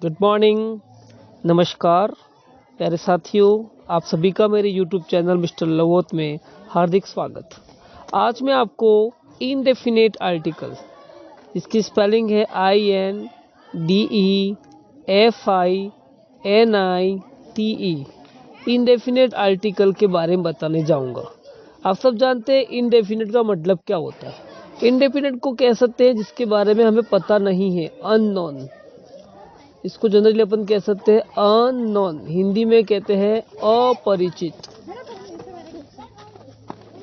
Good morning, नमस्कार प्यारे साथियों, आप सभी का मेरे यूट्यूब चैनल मिस्टर लवोत में हार्दिक स्वागत। आज मैं आपको इनडेफिनेट आर्टिकल, इसकी स्पेलिंग है INDEFINITE, इनडेफिनेट आर्टिकल के बारे में बताने जाऊंगा। आप सब जानते हैं इनडेफिनेट का मतलब क्या होता है। इनडेफिनेट को कह सकते हैं जिसके बारे में हमें पता नहीं है, अननोन। इसको जनरली अपन कह सकते हैं अननोन, हिंदी में कहते हैं अपरिचित,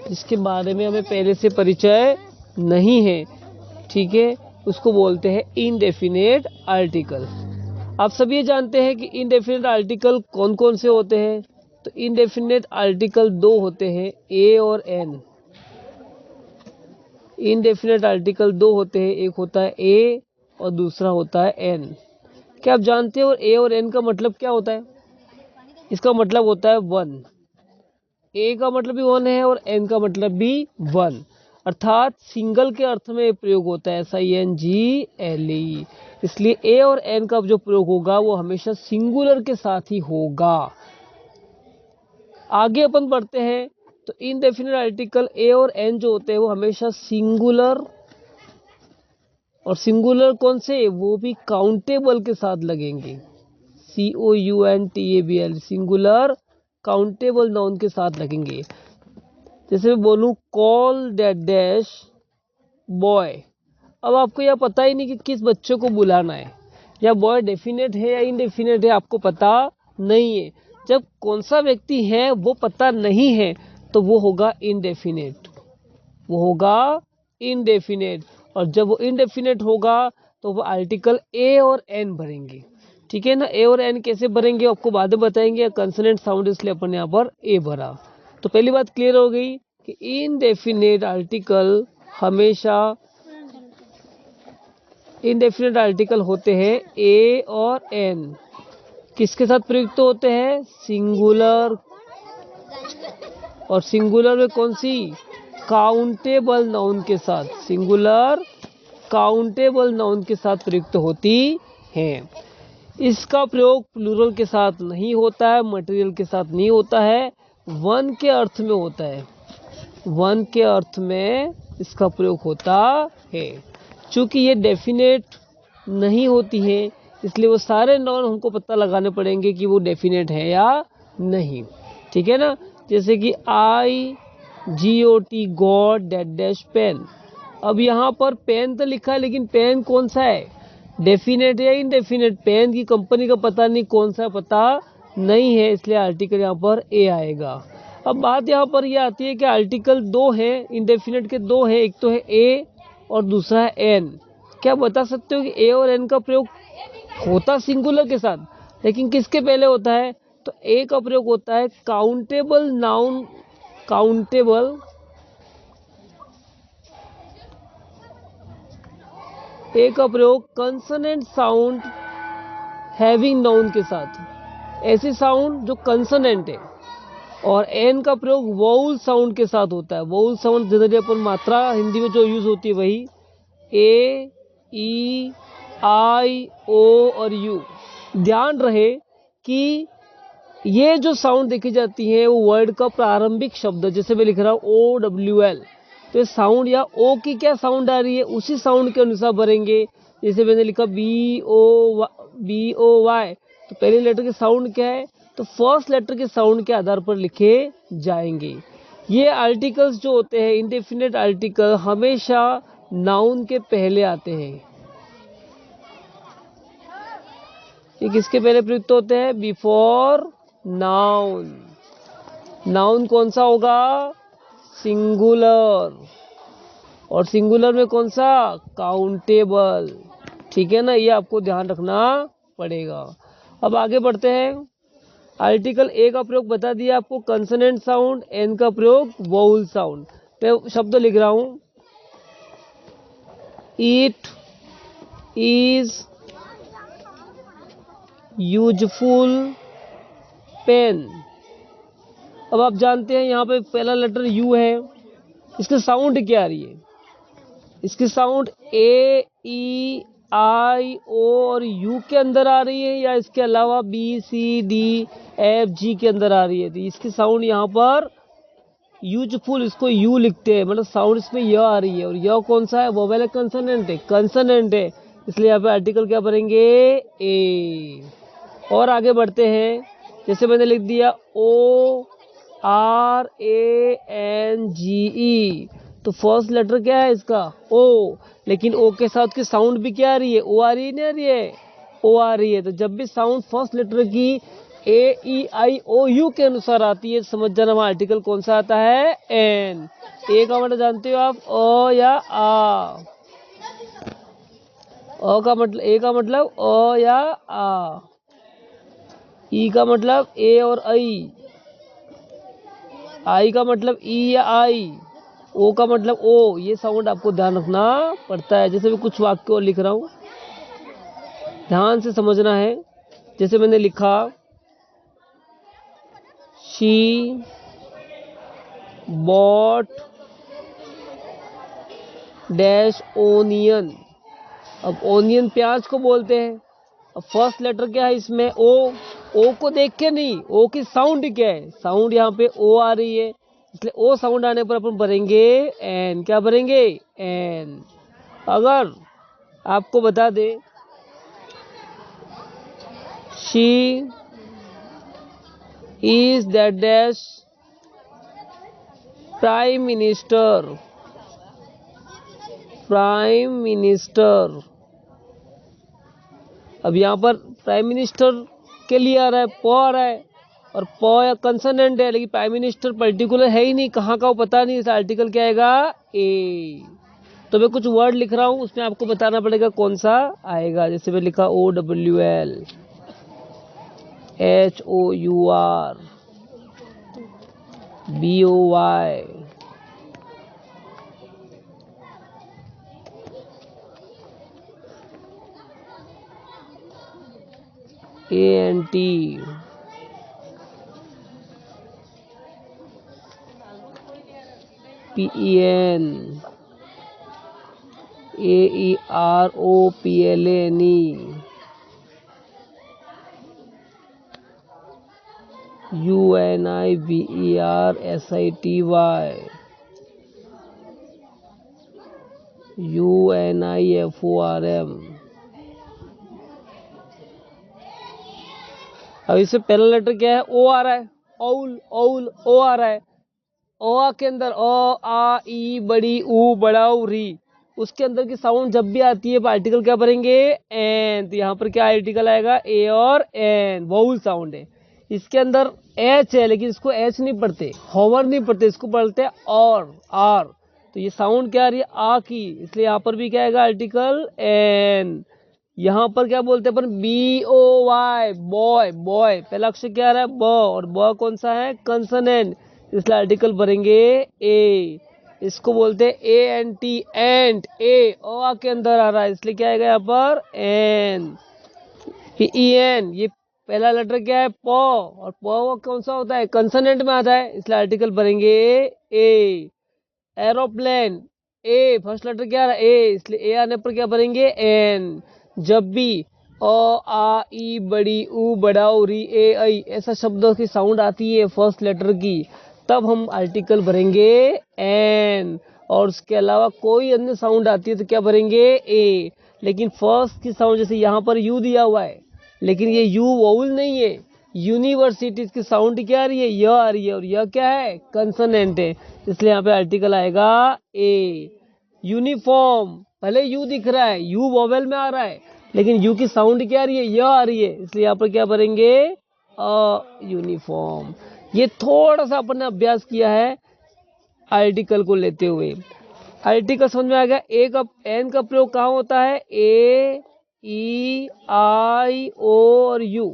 जिसके बारे में हमें पहले से परिचय नहीं है, ठीक है, उसको बोलते हैं इनडेफिनेट आर्टिकल। आप सभी ये जानते हैं कि इनडेफिनेट आर्टिकल कौन कौन से होते हैं। तो इनडेफिनेट आर्टिकल दो होते हैं, ए और एन। इनडेफिनेट आर्टिकल दो होते हैं, एक होता है ए और दूसरा होता है एन। क्या आप जानते हो ए और एन का मतलब क्या होता है? इसका मतलब होता है वन। ए का मतलब भी वन है और एन का मतलब भी वन, अर्थात सिंगल के अर्थ में प्रयोग होता है, SINGLE। इसलिए ए और एन का जो प्रयोग होगा वो हमेशा सिंगुलर के साथ ही होगा। आगे अपन बढ़ते हैं तो इनडेफिनेट आर्टिकल ए और एन जो होते हैं वो हमेशा सिंगुलर, और सिंगुलर कौन से, वो भी काउंटेबल के साथ लगेंगे, COUNTABL, सिंगुलर काउंटेबल नाउन के साथ लगेंगे। जैसे मैं बोलूं कॉल दैट डैश बॉय, अब आपको यह पता ही नहीं कि किस बच्चे को बुलाना है, या बॉय डेफिनेट है या इनडेफिनेट है, आपको पता नहीं है। जब कौन सा व्यक्ति है वो पता नहीं है तो वो होगा इनडेफिनेट, वो होगा इनडेफिनेट। और जब वो इनडेफिनेट होगा तो वो आर्टिकल ए और एन भरेंगे, ठीक है ना। ए और एन कैसे भरेंगे आपको बाद में बताएंगे, कंसोनेंट साउंड इसलिए अपन यहाँ पर ए भरा। तो पहली बात क्लियर हो गई कि इनडेफिनेट आर्टिकल हमेशा, इनडेफिनेट आर्टिकल होते हैं ए और एन, किसके साथ प्रयुक्त होते हैं, सिंगुलर, और सिंगुलर में कौन सी, काउंटेबल नाउन के साथ, सिंगुलर काउंटेबल नाउन के साथ प्रयुक्त होती हैं। इसका प्रयोग प्लूरल के साथ नहीं होता है, मटेरियल के साथ नहीं होता है, वन के अर्थ में होता है, वन के अर्थ में इसका प्रयोग होता है। चूंकि ये डेफिनेट नहीं होती है इसलिए वो सारे नाउन हमको पता लगाने पड़ेंगे कि वो डेफिनेट है या नहीं, ठीक है ना। जैसे कि IGOT got that dash pen, अब यहाँ पर पेन तो लिखा है लेकिन पेन कौन सा है, डेफिनेट या इनडेफिनेट, पेन की कंपनी का पता नहीं, कौन सा पता नहीं है, इसलिए आर्टिकल यहाँ पर ए आएगा। अब बात यहाँ पर ये आती है कि आर्टिकल दो है, इनडेफिनेट के दो है, एक तो है ए और दूसरा है एन। क्या बता सकते हो कि ए और एन का प्रयोग होता सिंगुलर के साथ, लेकिन किसके पहले होता है, तो ए का प्रयोग होता है काउंटेबल नाउन, काउंटेबल, ए का प्रयोग कंसोनेंट साउंड हैविंग नाउन के साथ, ऐसे साउंड जो कंसोनेंट है, और एन का प्रयोग वोवल साउंड के साथ होता है। वोवल साउंड जनरली अपन मात्रा हिंदी में जो यूज होती है वही ए, ई, आई, ओ और यू। ध्यान रहे कि ये जो साउंड देखी जाती है वो वर्ड का प्रारंभिक शब्द, जैसे मैं लिख रहा हूँ OWL, तो ये साउंड या ओ की क्या साउंड आ रही है उसी साउंड के अनुसार भरेंगे। जैसे मैंने लिखा BOY, तो पहले लेटर के साउंड क्या है, तो फर्स्ट लेटर के साउंड के आधार पर लिखे जाएंगे। ये आर्टिकल्स जो होते हैं इंडेफिनेट आर्टिकल हमेशा नाउन के पहले आते हैं। ये किसके पहले प्रयुक्त होते हैं, बिफोर नाउन। नाउन कौन सा होगा, सिंगुलर, और सिंगुलर में कौन सा, काउंटेबल, ठीक है ना, ये आपको ध्यान रखना पड़ेगा। अब आगे बढ़ते हैं। आर्टिकल ए का प्रयोग बता दिया आपको, कंसोनेंट साउंड, एन का प्रयोग वोवल साउंड। मैं शब्द लिख रहा हूं, इट इज यूजफुल पेन। अब आप जानते हैं यहाँ पे पहला लेटर यू है, इसकी साउंड क्या आ रही है, इसकी साउंड ए, ई, आई ओ और यू के अंदर आ रही है या इसके अलावा B C D F G के अंदर आ रही है? तो इसकी साउंड यहाँ पर यूजफुल, इसको यू लिखते हैं, मतलब साउंड इसमें य आ रही है। और य कौन सा है? वोवेल है, कंसोनेंट है? कंसोनेंट है, इसलिए यहाँ पे आर्टिकल क्या भरेंगे? ए। और आगे बढ़ते हैं, जैसे मैंने लिख दिया O R A N G ई, तो फर्स्ट लेटर क्या है इसका? ओ, लेकिन ओ के साथ की साउंड भी क्या आ रही है? ओ आ रही है, नहीं आ रही है? ओ आ रही है। तो जब भी साउंड फर्स्ट लेटर की ए ई आई ओ यू के अनुसार आती है, समझ जाना वहां आर्टिकल कौन सा आता है? एन। ए का मतलब जानते हो आप? अ या आ। अ का मतलब, ए का मतलब अ या आ। ई का मतलब ए और आई का मतलब ई या आई। ओ का मतलब ओ। ये साउंड आपको ध्यान रखना पड़ता है। जैसे मैं कुछ वाक्य और लिख रहा हूं, ध्यान से समझना है। जैसे मैंने लिखा शी बॉट डैश ओनियन। अब ओनियन प्याज को बोलते हैं। अब फर्स्ट लेटर क्या है इसमें? ओ। ओ को देख के नहीं, ओ की साउंड क्या है? साउंड यहाँ पे ओ आ रही है, इसलिए ओ साउंड आने पर अपन भरेंगे एन। क्या भरेंगे? एन। अगर आपको बता दे she is that dash prime minister. Prime minister, अब यहाँ पर प्राइम मिनिस्टर के लिए आ रहा है, प आ रहा है, और प या कंसोनेंट है, लेकिन प्राइम मिनिस्टर पर्टिकुलर है ही नहीं, कहाँ का वो पता नहीं, इस आर्टिकल क्या आएगा? ए। तो मैं कुछ वर्ड लिख रहा हूँ, उसमें आपको बताना पड़ेगा कौन सा आएगा। जैसे मैं लिखा O W L H O U R B O Y A N T P E N A E R O P L A N E U N I V E R S I T Y U N I F O R. M इससे पहला letter क्या है? ओ आ रहा है, औल औल ओ आ रहा है। ओ के अंदर अ आ ई बड़ी ऊ बड़ा ऊ री, उसके अंदर की साउंड जब भी आती है आर्टिकल क्या भरेंगे? एन। तो यहाँ पर क्या आर्टिकल आएगा? ए और एन, वाउल साउंड है। इसके अंदर एच है, लेकिन इसको एच नहीं पढ़ते, हॉवर नहीं पढ़ते, इसको पढ़ते और आर। तो ये साउंड क्या आ रही है? आ की, इसलिए यहाँ पर भी क्या आएगा? Article an. यहाँ पर क्या बोलते हैं अपन? B O Y, boy. Boy पहला अक्षर क्या आ रहा है? ब, और ब कौन सा है? कंसोनेंट, इसलिए आर्टिकल भरेंगे ए। इसको बोलते हैं ए एन टी, एंट। ए ओ के अंदर आ रहा है, इसलिए क्या आएगा यहाँ पर? एन। ई एन, ये पहला लेटर क्या है? प, और प कौन सा होता है? कंसोनेंट में आता है, इसलिए आर्टिकल भरेंगे ए। एरोप्लेन, ए फर्स्ट लेटर क्या आ रहा है? ए, इसलिए ए आने पर क्या भरेंगे? एन। जब भी अ आ ई बड़ी ऊ बड़ा ऊ री ए आई ऐसा शब्दों की साउंड आती है फर्स्ट लेटर की, तब हम आर्टिकल भरेंगे एन। और उसके अलावा कोई अन्य साउंड आती है तो क्या भरेंगे? ए। लेकिन फर्स्ट की साउंड, जैसे यहाँ पर यू दिया हुआ है, लेकिन ये यू वोवल नहीं है, यूनिवर्सिटीज की साउंड क्या आ रही है? य आ रही है, और यह क्या है? कंसोनेंट है, इसलिए यहाँ पे आर्टिकल आएगा ए। यूनिफॉर्म, भले यू दिख रहा है, यू वोवेल में आ रहा है, लेकिन यू की साउंड क्या आ रही है? य आ रही है, इसलिए यहाँ पर क्या भरेंगे? यूनिफॉर्म। ये थोड़ा सा अपन ने अभ्यास किया है आर्टिकल को लेते हुए। आर्टिकल समझ में आ गया? ए का एन का प्रयोग कहाँ होता है? ए ई आई ओ और यू,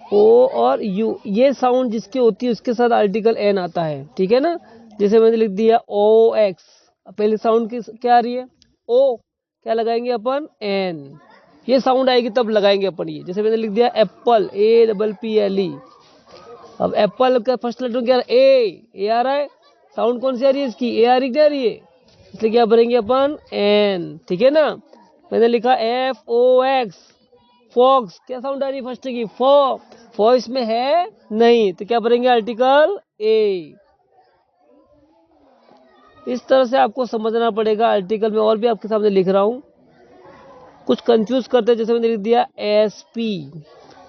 ओ और यू, ये साउंड जिसकी होती है उसके साथ आर्टिकल एन आता है, ठीक है ना? जैसे मैंने लिख दिया ओ एक्स, पहले साउंड की क्या आ रही है? ओ, क्या लगाएंगे अपन? एन। ये साउंड आएगी तब लगाएंगे अपन ये। जैसे मैंने लिख दिया Apple, A double P L E. अब एप्पल का फर्स्ट लेटर क्या? ए। ए आ रहा है, साउंड कौन सी आ रही है इसकी? ए आ रही, क्या आ रही है? इसलिए क्या भरेंगे अपन एन, ठीक है ना। मैंने लिखा FOX, फॉक्स, क्या साउंड आ रही है फर्स्ट की, फॉ इसमें है नहीं, तो क्या भरेंगे आर्टिकल ए। इस तरह से आपको समझना पड़ेगा आर्टिकल में। और भी आपके सामने लिख रहा हूं, कुछ कंफ्यूज करते हैं। जैसे मैंने लिख दिया SP,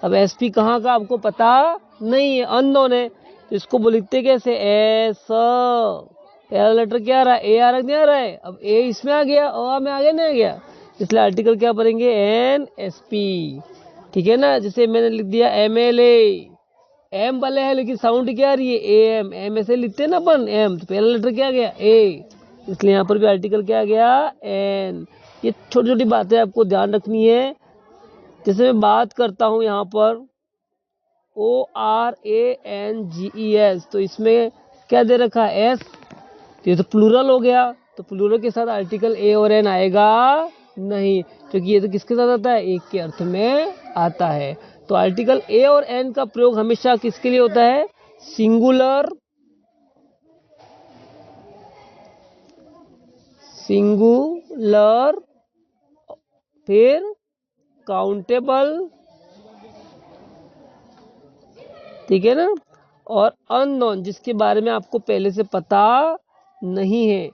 अब SP कहाँ का आपको पता नहीं है, अननोन है, तो इसको लिखते कैसे, एस, पहला लेटर क्या आ रहा है, ए आ रहा नहीं आ रहा है, अब ए इसमें आ गया, अ में आगे नहीं आ गया, इसलिए आर्टिकल क्या भरेंगे, NSP, ठीक है ना। जैसे मैंने लिख दिया MLA, एम वाले है लेकिन साउंड क्या आ रही है, AM, एम ऐसे लिखते हैं ना अपन, एम, तो पहला लेटर क्या आ गया, ए, इसलिए यहाँ पर भी आर्टिकल क्या आ गया, N। ये छोटी छोटी बातें आपको ध्यान रखनी है। जैसे मैं बात करता हूँ यहाँ पर ORANGES, तो इसमें क्या दे रखा है, S, ये तो प्लूरल हो गया, तो प्लूरल के साथ आर्टिकल A और N आएगा नहीं, क्योंकि ये तो किसके साथ आता है, एक के अर्थ में आता है। तो आर्टिकल A और N का प्रयोग हमेशा किसके लिए होता है, सिंगुलर, फिर काउंटेबल, ठीक है ना, और अननोन, जिसके बारे में आपको पहले से पता नहीं है,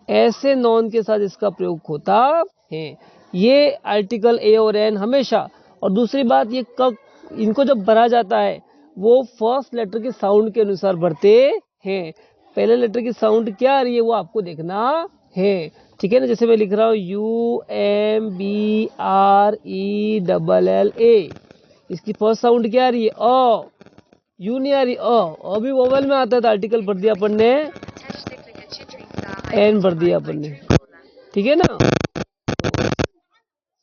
ऐसे नॉन के साथ इसका प्रयोग होता है। ये आर्टिकल A और N हमेशा। और दूसरी बात, ये कब इनको जब भरा जाता है वो फर्स्ट लेटर के साउंड के अनुसार भरते हैं। पहले लेटर की साउंड क्या आ रही है वो आपको देखना है, ठीक है ना। जैसे मैं लिख रहा हूँ UMBRELLA, इसकी फर्स्ट साउंड क्या आ रही है, अ, यू नहीं आ रही, अभी वोवेल में आता है, तो आर्टिकल भर दिया अपन ने, एन भर दिया अपन ने, ठीक है ना। तो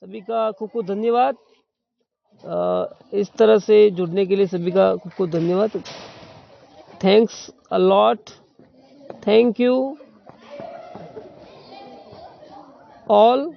सभी का खूब खूब धन्यवाद। इस तरह से जुड़ने के लिए सभी का खूब खूब धन्यवाद। Thanks a lot, thank you all.